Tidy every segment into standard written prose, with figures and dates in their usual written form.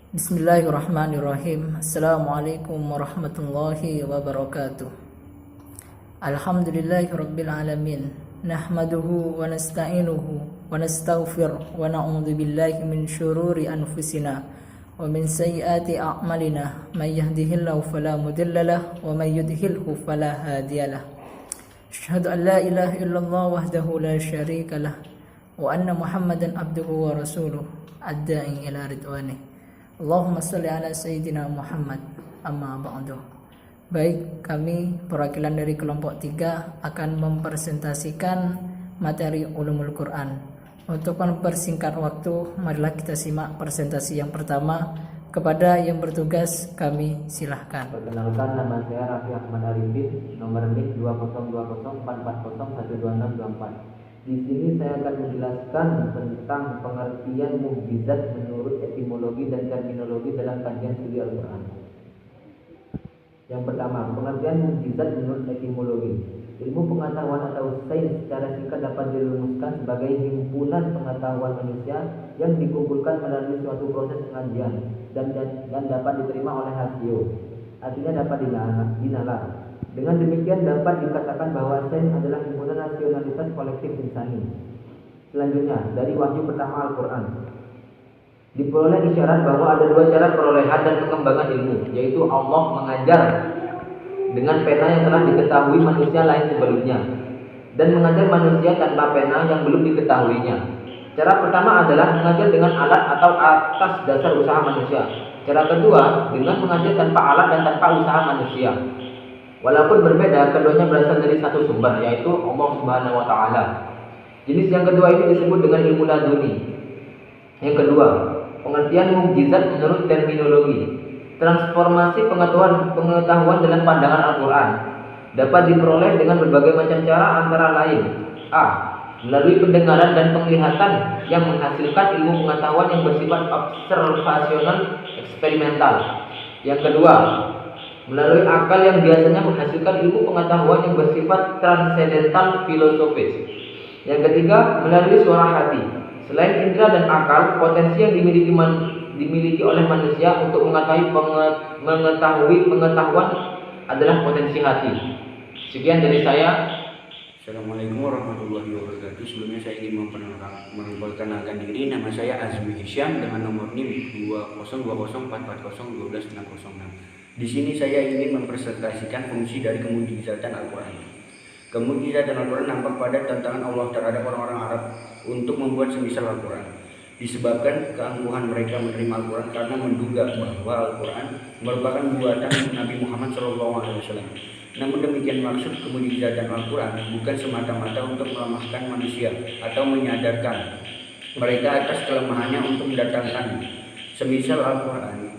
Bismillahirrahmanirrahim. Assalamualaikum warahmatullahi wabarakatuh. Alhamdulillahi rabbil alamin. Nahmaduhu wa nasta'inuhu wa nastaghfir wa na'udzu billahi min syururi anfusina wa min sayyiati a'malina. May yahdihillahu fala mudilla lahu wa may yudhlilhu fala hadiyalah. Asyhadu an la ilaha illallah wahdahu la syarika lah wa anna Muhammadan abduhu wa rasuluh ad-da'i ila ridwanih. Allahumma salli ala Sayyidina Muhammad. Amma ba'du. Baik, kami perwakilan dari kelompok 3 akan mempresentasikan materi Ulumul Quran. Untuk mempersingkat waktu, marilah kita simak presentasi yang pertama. Kepada yang bertugas, kami silahkan. Perkenalkan, nama saya Raffi Ahmad Arifin, nomor NIK 202044012624. Di sini saya akan menjelaskan tentang pengertian mukjizat menurut etimologi dan terminologi dalam kajian studi Al-Quran. Yang pertama, pengertian mukjizat menurut etimologi. Ilmu pengetahuan atau sains secara singkat dapat dirumuskan sebagai himpunan pengetahuan manusia yang dikumpulkan melalui suatu proses pengajian dan dapat diterima oleh hasio. Artinya dapat dinalar. Dengan demikian dapat dikatakan bahwa sains adalah himpunan rasionalitas kolektif insani. Selanjutnya, dari wahyu pertama Al-Quran, diperoleh isyarat bahwa ada 2 cara perolehan dan pengembangan ilmu, yaitu Allah mengajar dengan pena yang telah diketahui manusia lain sebelumnya, dan mengajar manusia tanpa pena yang belum diketahuinya. Cara pertama adalah mengajar dengan alat atau atas dasar usaha manusia. Cara kedua dengan mengajar tanpa alat dan tanpa usaha manusia. Walaupun berbeda, keduanya berasal dari satu sumber, yaitu Allah Subhanahu wa Ta'ala. Jenis yang kedua ini disebut dengan ilmu laduni. Yang kedua, pengertian mukjizat menurut terminologi. Transformasi pengetahuan dalam pandangan Al-Quran dapat diperoleh dengan berbagai macam cara, antara lain: A. Melalui pendengaran dan penglihatan yang menghasilkan ilmu pengetahuan yang bersifat observasional eksperimental. Yang kedua, melalui akal yang biasanya menghasilkan ilmu pengetahuan yang bersifat transendental filosofis. Yang ketiga, melalui suara hati. Selain indera dan akal, potensi yang dimiliki oleh manusia untuk mengetahui pengetahuan adalah potensi hati. Sekian dari saya. Assalamualaikum warahmatullahi wabarakatuh. Sebelumnya saya ingin memperkenalkan diri. Nama saya Azmi Hisyam dengan nomor NIM 202044401206. Di sini saya ingin mempresentasikan fungsi dari kemukjizatan Al-Quran. Kemukjizatan Al-Quran nampak pada tantangan Allah terhadap orang-orang Arab untuk membuat semisal Al-Quran. Disebabkan keangkuhan mereka menerima Al-Quran karena menduga bahwa Al-Quran merupakan buatan Nabi Muhammad SAW. Namun demikian, maksud kemukjizatan Al-Quran bukan semata-mata untuk melemahkan manusia atau menyadarkan mereka atas kelemahannya untuk mendatangkan semisal Al-Quran.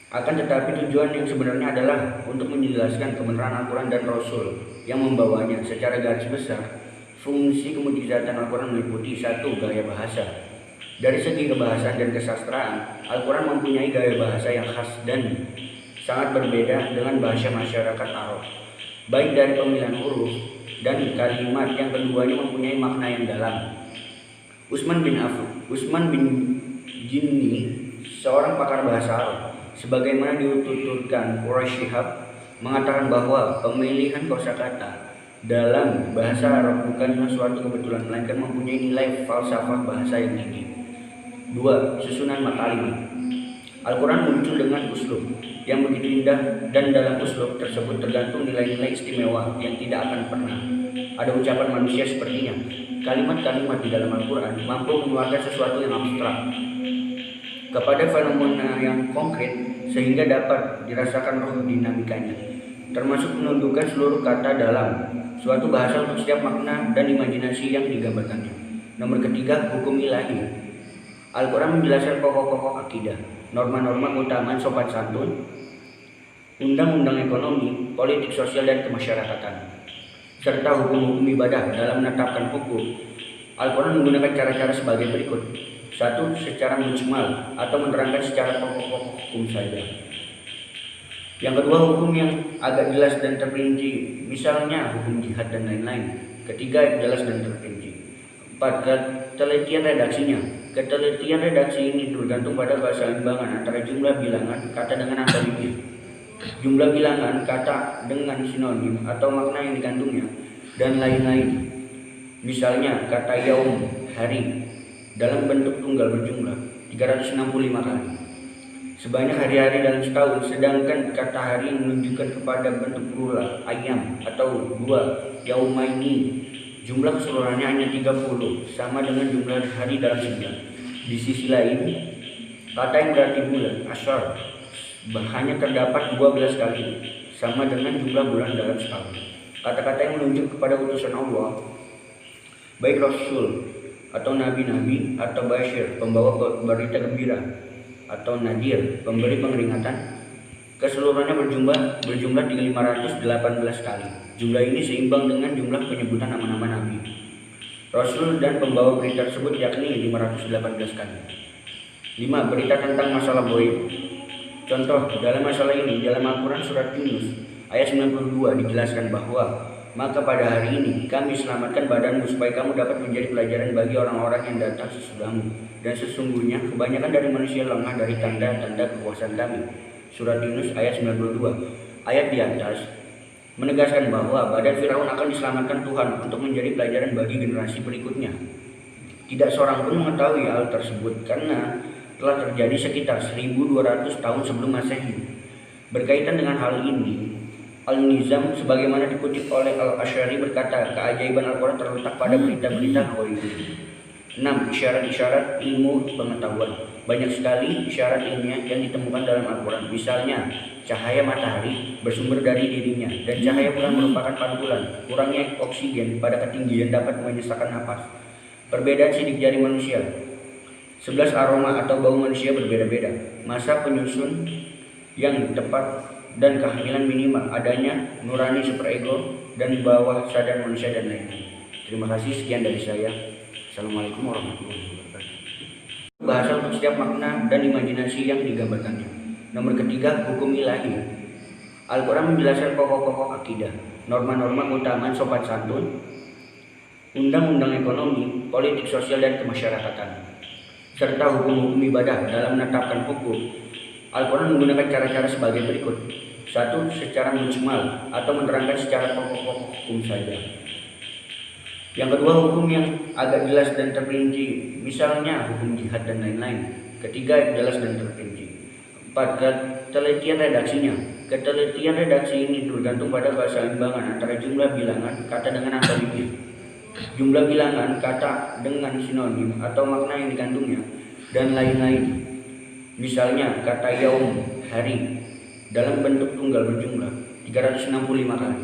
Akan tetapi tujuan yang sebenarnya adalah untuk menjelaskan kebenaran Al-Quran dan Rasul yang membawanya. Secara garis besar, fungsi kemukjizatan Al-Quran meliputi 1. Gaya bahasa. Dari segi kebahasaan dan kesastraan, Al-Quran mempunyai gaya bahasa yang khas dan sangat berbeda dengan bahasa masyarakat Arab, baik dari pemilihan huruf dan kalimat. Yang keduanya mempunyai makna yang dalam. Utsman bin Jinni, seorang pakar bahasa Arab, sebagaimana dituturkan Quraisy Shihab, mengatakan bahwa pemilihan kosakata dalam bahasa Arab bukanlah suatu kebetulan, melainkan mempunyai nilai falsafah bahasa yang tinggi. 2. Susunan kalimat. Al-Quran muncul dengan uslub yang begitu indah, dan dalam uslub tersebut tergantung nilai-nilai istimewa yang tidak akan pernah ada ucapan manusia sepertinya. Kalimat-kalimat di dalam Al-Quran mampu mengeluarkan sesuatu yang abstrak kepada fenomena yang konkret, sehingga dapat dirasakan roh dinamikanya, termasuk menundukkan seluruh kata dalam suatu bahasa untuk setiap makna dan imajinasi yang digambarkannya. Nomor ketiga, hukum ilahi. Al-Quran menjelaskan pokok-pokok akidah, norma-norma keutamaan sopan santun, undang-undang ekonomi, politik sosial dan kemasyarakatan, serta hukum-hukum ibadah. Dalam menetapkan hukum, Al-Quran menggunakan cara-cara sebagai berikut. 1. Secara mujmal atau menerangkan secara pokok-pokok hukum saja. Yang kedua, hukum yang agak jelas dan terperinci, misalnya hukum jihad dan lain-lain. Ketiga, jelas dan terperinci. 4. Ketelitian redaksinya. Ketelitian redaksi ini bergantung pada keseimbangan antara jumlah bilangan kata dengan antonimnya. Jumlah bilangan kata dengan sinonim atau makna yang dikandungnya, dan lain-lain. Misalnya kata yaum, hari, dalam bentuk tunggal berjumlah 365 kali. Sebanyak hari-hari dalam setahun, sedangkan kata hari menunjukkan kepada bentuk plural, ayam atau 2, yaumaini. Jumlah keseluruhannya hanya 30, sama dengan jumlah hari dalam sebulan. Di sisi lain, kata yang berarti bulan, asyar, hanya terdapat 12 kali, sama dengan jumlah bulan dalam setahun. Kata-kata yang menunjuk kepada utusan Allah, baik Rasul atau Nabi-Nabi atau Bashir, pembawa berita gembira, atau Nadir, pemberi peringatan, keseluruhannya berjumlah 518 kali. Jumlah ini seimbang dengan jumlah penyebutan nama-nama Nabi, Rasul dan pembawa berita tersebut, yakni 518 kali. 5. Berita tentang masalah gaib. Contoh dalam masalah ini, dalam Al-Quran surat Yunus ayat 92 dijelaskan bahwa maka pada hari ini kami selamatkan badanmu supaya kamu dapat menjadi pelajaran bagi orang-orang yang datang sesudahmu, dan sesungguhnya kebanyakan dari manusia lengah dari tanda-tanda kekuasaan kami. Surat Yunus ayat 92. Ayat di atas menegaskan bahwa badan Firaun akan diselamatkan Tuhan untuk menjadi pelajaran bagi generasi berikutnya. Tidak seorang pun mengetahui hal tersebut karena telah terjadi sekitar 1200 tahun sebelum Masehi. Berkaitan dengan hal ini, Al-Nizam sebagaimana dikutip oleh Al-Asy'ari berkata, keajaiban Al-Quran terletak pada berita-berita ghaib. 6. Isyarat-isyarat ilmu pengetahuan. Banyak sekali isyarat ilmiah yang ditemukan dalam Al-Quran. Misalnya, cahaya matahari bersumber dari dirinya, dan cahaya bulan merupakan pantulan. Kurangnya oksigen pada ketinggian dapat menyesakkan napas. Perbedaan sidik jari manusia. 11 aroma atau bau manusia berbeda-beda. Masa penyusun yang tepat dan kehamilan minimal, adanya nurani superego dan bawah sadar manusia, dan lain-lain. Terima kasih, sekian dari saya. Assalamualaikum warahmatullahi wabarakatuh. Bahasa untuk setiap makna dan imajinasi yang digambarkannya. Nomor ketiga, hukum ilahi. Al-Quran menjelaskan pokok-pokok akidah, norma-norma keutamaan sopan santun, undang-undang ekonomi, politik sosial dan kemasyarakatan, serta hukum-hukum ibadah. Dalam menetapkan hukum, Al-Quran menggunakan cara-cara sebagai berikut. 1. Secara mujmal atau menerangkan secara pokok-pokok hukum saja. Yang kedua, hukum yang agak jelas dan terperinci, misalnya hukum jihad dan lain-lain. Ketiga, jelas dan terperinci. 4. Ketelitian redaksinya. Ketelitian redaksi ini bergantung pada keseimbangan antara jumlah bilangan kata dengan antonimnya. Jumlah bilangan kata dengan sinonim atau makna yang dikandungnya, dan lain-lain. Misalnya kata yaum, hari, dalam bentuk tunggal berjumlah 365 kali.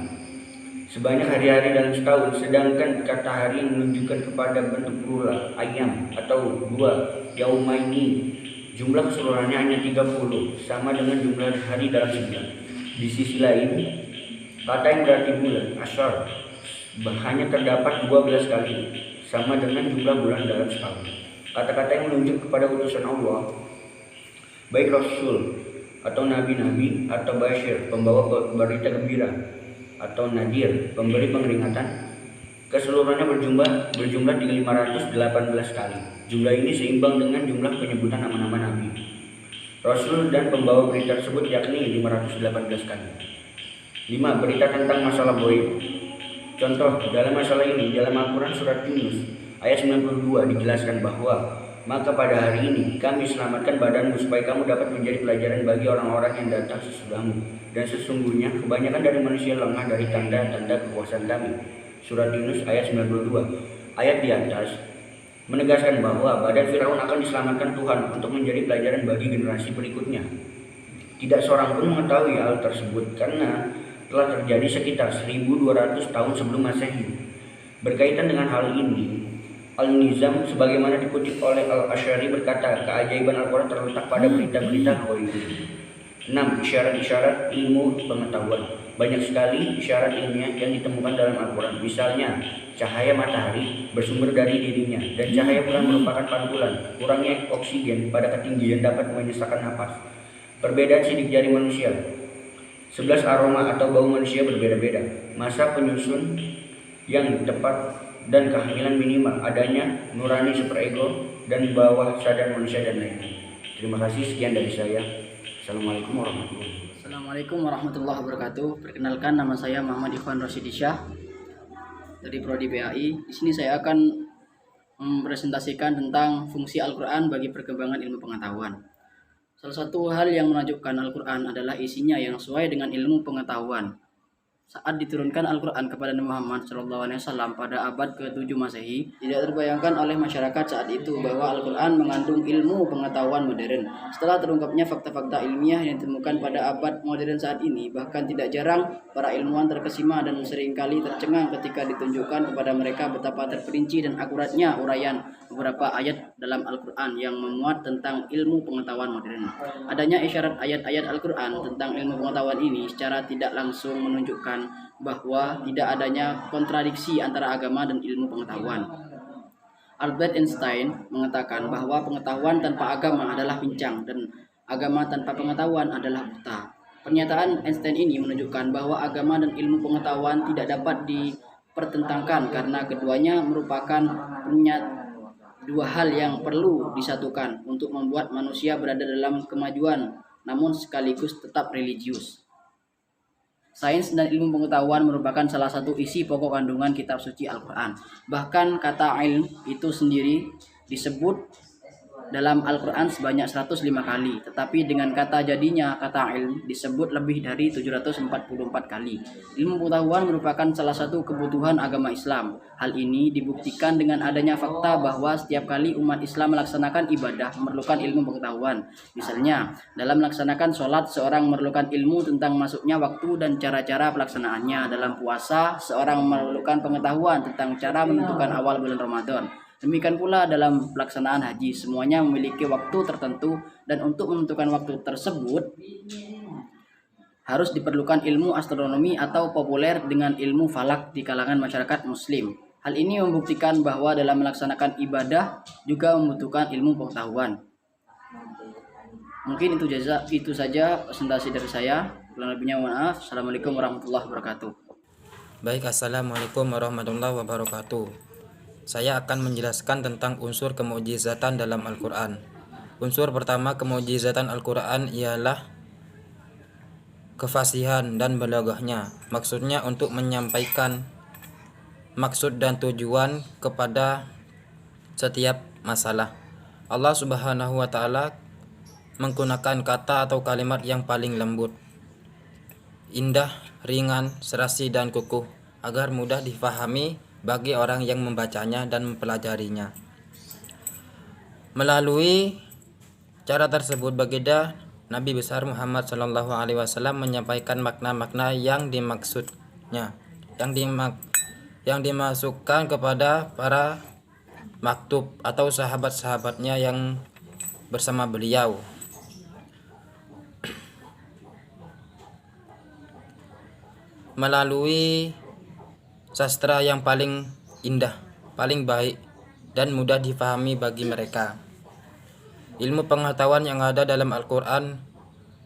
Sebanyak hari-hari dalam setahun, sedangkan kata hari menunjukkan kepada bentuk plural, ayam atau 2, yaumaini. Jumlah keseluruhannya hanya 30, sama dengan jumlah hari dalam sebulan. Di sisi lain, kata yang berarti bulan, asyar, hanya terdapat 12 kali, sama dengan jumlah bulan dalam setahun. Kata-kata yang menunjuk kepada utusan Allah, baik Rasul atau Nabi-Nabi atau Bashir, pembawa berita gembira, atau Nadir, pemberi peringatan, keseluruhannya berjumlah 518 kali. Jumlah ini seimbang dengan jumlah penyebutan nama-nama Nabi, Rasul dan pembawa berita tersebut, yakni 518 kali. 5. Berita tentang masalah gaib. Contoh dalam masalah ini, dalam Al-Quran surat Yunus ayat 92 dijelaskan bahwa maka pada hari ini kami selamatkan badanmu supaya kamu dapat menjadi pelajaran bagi orang-orang yang datang sesudahmu, dan sesungguhnya kebanyakan dari manusia lengah dari tanda-tanda kekuasaan kami. Surat Yunus ayat 92. Ayat di atas menegaskan bahwa badan Firaun akan diselamatkan Tuhan untuk menjadi pelajaran bagi generasi berikutnya. Tidak seorang pun mengetahui hal tersebut karena telah terjadi sekitar 1200 tahun sebelum Masehi. Berkaitan dengan hal ini, Al-Nizam sebagaimana dikutip oleh Al-Asy'ari berkata, keajaiban Al-Quran terletak pada berita-berita ghaib. 6. Isyarat-isyarat ilmu pengetahuan. Banyak sekali isyarat ilmiah yang ditemukan dalam Al-Quran. Misalnya, cahaya matahari bersumber dari dirinya, dan cahaya bulan merupakan pantulan. Kurangnya oksigen pada ketinggian dapat menyesakkan napas. Perbedaan sidik jari manusia. 11 aroma atau bau manusia berbeda-beda. Masa penyusun yang tepat dan kehamilan minimal, adanya nurani superego dan bawah sadar manusia dan lainnya. Terima kasih, sekian dari saya. Assalamualaikum warahmatullahi wabarakatuh. Assalamualaikum warahmatullahi wabarakatuh. Perkenalkan, nama saya Muhammad Ikhwan Roshidisyah dari Prodi BAI. Di sini saya akan mempresentasikan tentang fungsi Al-Quran bagi perkembangan ilmu pengetahuan. Salah satu hal yang menakjubkan Al-Quran adalah isinya yang sesuai dengan ilmu pengetahuan. Saat diturunkan Al-Quran kepada Nabi Muhammad SAW pada abad ke-7 Masehi, tidak terbayangkan oleh masyarakat saat itu bahwa Al-Quran mengandung ilmu pengetahuan modern. Setelah terungkapnya fakta-fakta ilmiah yang ditemukan pada abad modern saat ini, bahkan tidak jarang para ilmuwan terkesima dan seringkali tercengang ketika ditunjukkan kepada mereka betapa terperinci dan akuratnya uraian beberapa ayat dalam Al-Quran yang memuat tentang ilmu pengetahuan modern. Adanya isyarat ayat-ayat Al-Quran tentang ilmu pengetahuan ini secara tidak langsung menunjukkan bahwa tidak adanya kontradiksi antara agama dan ilmu pengetahuan. Albert Einstein mengatakan bahwa pengetahuan tanpa agama adalah pincang dan agama tanpa pengetahuan adalah buta. Pernyataan Einstein ini menunjukkan bahwa agama dan ilmu pengetahuan tidak dapat dipertentangkan karena keduanya merupakan dua hal yang perlu disatukan untuk membuat manusia berada dalam kemajuan namun sekaligus tetap religius. Sains dan ilmu pengetahuan merupakan salah satu isi pokok kandungan kitab suci Al-Quran. Bahkan kata ilm itu sendiri disebut dalam Al-Quran sebanyak 105 kali. Tetapi dengan kata jadinya kata ilm disebut lebih dari 744 kali. Ilmu pengetahuan merupakan salah satu kebutuhan agama Islam. Hal ini dibuktikan dengan adanya fakta bahwa setiap kali umat Islam melaksanakan ibadah memerlukan ilmu pengetahuan. Misalnya, dalam melaksanakan sholat, seorang memerlukan ilmu tentang masuknya waktu dan cara-cara pelaksanaannya. Dalam puasa, seorang memerlukan pengetahuan tentang cara menentukan awal bulan Ramadan. Demikian pula dalam pelaksanaan haji, semuanya memiliki waktu tertentu dan untuk menentukan waktu tersebut harus diperlukan ilmu astronomi atau populer dengan ilmu falak di kalangan masyarakat muslim. Hal ini membuktikan bahwa dalam melaksanakan ibadah juga membutuhkan ilmu pengetahuan. Mungkin itu saja presentasi dari saya. Kurang lebihnya mohon maaf. Assalamualaikum warahmatullahi wabarakatuh. Baik, assalamualaikum warahmatullahi wabarakatuh. Saya akan menjelaskan tentang unsur kemukjizatan dalam Al-Quran. Unsur pertama kemukjizatan Al-Quran ialah kefasihan dan balaghahnya. Maksudnya untuk menyampaikan maksud dan tujuan kepada setiap masalah. Allah Subhanahu wa Ta'ala menggunakan kata atau kalimat yang paling lembut, indah, ringan, serasi dan kukuh agar mudah difahami bagi orang yang membacanya dan mempelajarinya. Melalui cara tersebut baginda Nabi besar Muhammad SAW menyampaikan makna-makna yang dimaksudnya, yang dimasukkan kepada para maktub atau sahabat-sahabatnya yang bersama beliau. Melalui sastra yang paling indah, paling baik, dan mudah difahami bagi mereka. Ilmu pengetahuan yang ada dalam Al-Quran,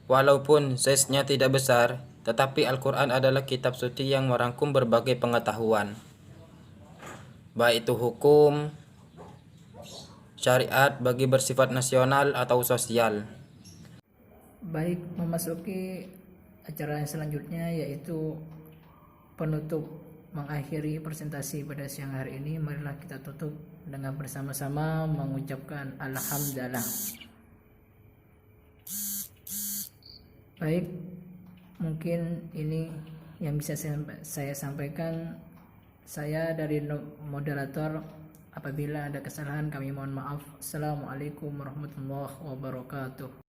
walaupun size-nya tidak besar, tetapi Al-Quran adalah kitab suci yang merangkum berbagai pengetahuan, baik itu hukum, syariat bagi bersifat nasional atau sosial. Baik, memasuki acara yang selanjutnya yaitu penutup mengakhiri presentasi pada siang hari ini. Marilah kita tutup dengan bersama-sama mengucapkan alhamdulillah. Baik, mungkin ini yang bisa saya sampaikan. Saya dari moderator, apabila ada kesalahan kami mohon maaf. Assalamualaikum warahmatullahi wabarakatuh.